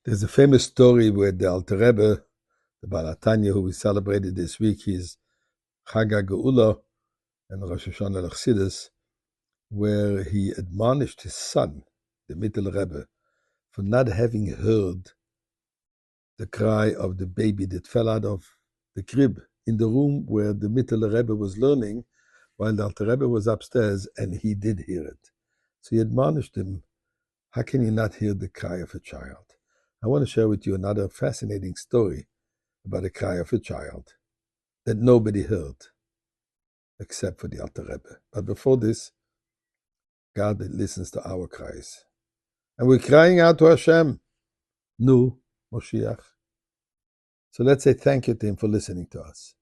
There's a famous story where the Alter Rebbe, the Baal HaTanya, who we celebrated this week, his Chag HaGeula and Rosh Hashanah L'Chassidus, where he admonished his son, the Mittel Rebbe, for not having heard the cry of the baby that fell out of the crib in the room where the Mittel Rebbe was learning, while the Alter Rebbe was upstairs, and he did hear it. So he admonished him, how can you not hear the cry of a child? I want to share with you another fascinating story about the cry of a child that nobody heard except for the Alter Rebbe. But before this, God listens to our cries. And we're crying out to Hashem, Nu, Moshiach. So let's say thank you to him for listening to us.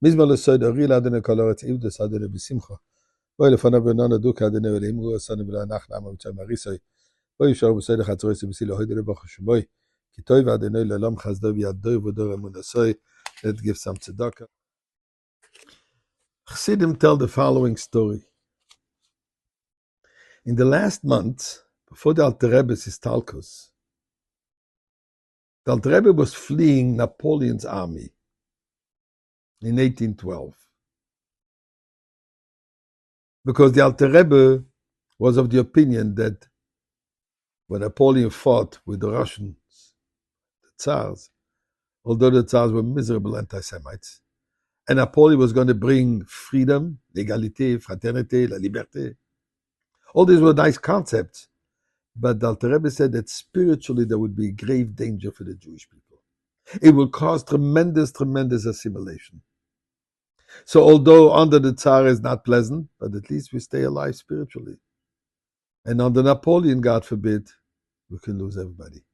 Mizmor l'soid ori l'adonai kol haaretz ivdos adonai b'simcha. Boi lefanav benona duka adonai v'leimu asanu v'lo anach na'ama v'tzai marisoi. Boi yisharu b'soid ha'chatzoros v'si l'hoid l'bach ha'shemoi. Ki toi v'adonai l'olam chazdo v'yadoi v'dor emunasoi. Let's give some tzedakah. Chassidim tell the following story. In the last month, before the Alter Rebbe's Histalkus, the Alter Rebbe was fleeing Napoleon's army in 1812. Because the Alter Rebbe was of the opinion that when Napoleon fought with the Russians, the Tsars, although the Tsars were miserable anti-Semites, and Napoleon was going to bring freedom, l'égalité, fraternité, la liberté. All these were nice concepts, but the Alter Rebbe said that spiritually there would be grave danger for the Jewish people. It will cause tremendous, tremendous assimilation. So although under the Tsar is not pleasant, but at least we stay alive spiritually. And under Napoleon, God forbid, we can lose everybody.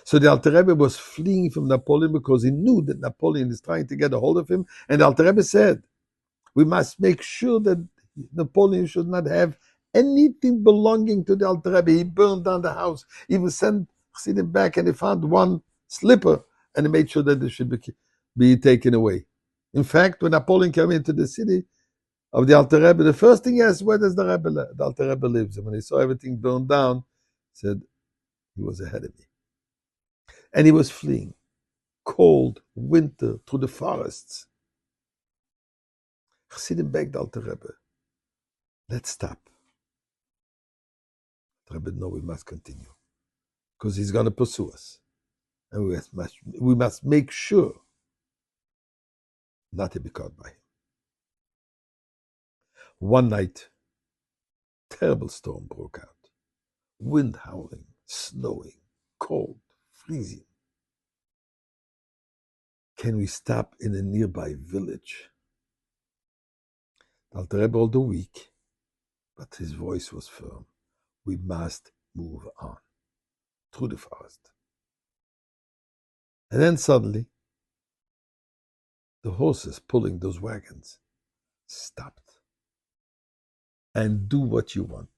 So the Alter Rebbe was fleeing from Napoleon because he knew that Napoleon is trying to get a hold of him. And the Alter Rebbe said, we must make sure that Napoleon should not have anything belonging to the Alter Rebbe. He burned down the house. He even sent Chassidim back, and he found one slipper, and he made sure that it should be taken away. In fact, when Napoleon came into the city of the Alter Rebbe, the first thing he asked, where does the Alter Rebbe lives? And when he saw everything burned down, he said, he was ahead of me. And he was fleeing. Cold, winter, through the forests. Chassidim begged Alter Rebbe, let's stop. The Rebbe, no, we must continue. Because he's going to pursue us. And we must make sure not to be caught by him. One night, terrible storm broke out. Wind howling, snowing, cold, freezing. Can we stop in a nearby village? Alter Rebbe all the week, but his voice was firm. We must move on through the forest. And then suddenly, the horses pulling those wagons stopped. And do what you want.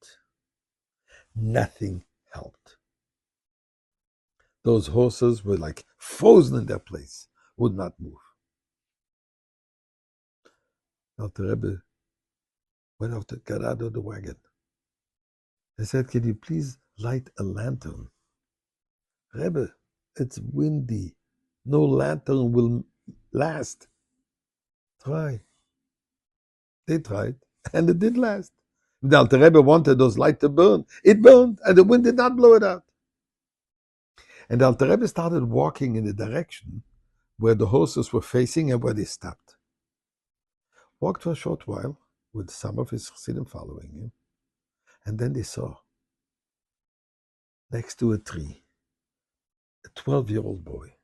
Nothing helped. Those horses were like frozen in their place, would not move. Alter Rebbe went out to get out of the wagon. He said, can you please light a lantern? Rebbe, it's windy. No lantern will last. Try. They tried, and it did last. The Alter Rebbe wanted those lights to burn. It burned, and the wind did not blow it out. And the Alter Rebbe started walking in the direction where the horses were facing and where they stopped. Walked for a short while with some of his Chassidim following him, and then they saw next to a tree a 12-year-old boy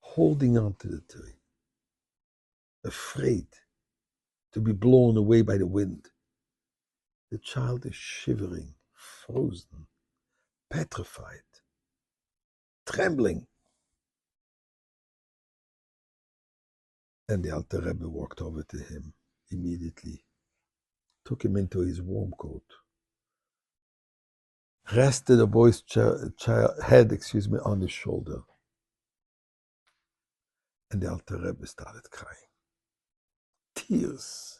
holding on to the tree, afraid to be blown away by the wind. The child is shivering, frozen, petrified, trembling. And the Alter Rebbe walked over to him immediately, took him into his warm coat, rested the boy's head on his shoulder. And the Alter Rebbe started crying. Tears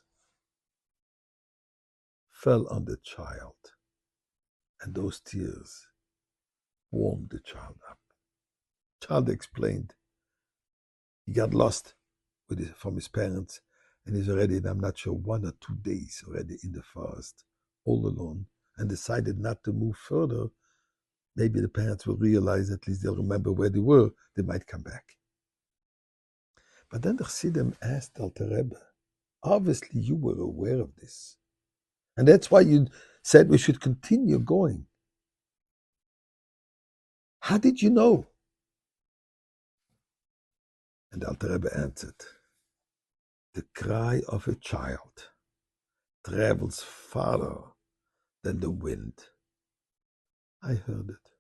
fell on the child. And those tears warmed the child up. Child explained he got lost from his parents, and he's already, I'm not sure, 1 or 2 days already in the forest, all alone, and decided not to move further. Maybe the parents will realize, at least they'll remember where they were, they might come back. But then the Chassidim asked Alter Rebbe, obviously you were aware of this. And that's why you said we should continue going. How did you know? And Alter Rebbe answered, the cry of a child travels farther than the wind. I heard it.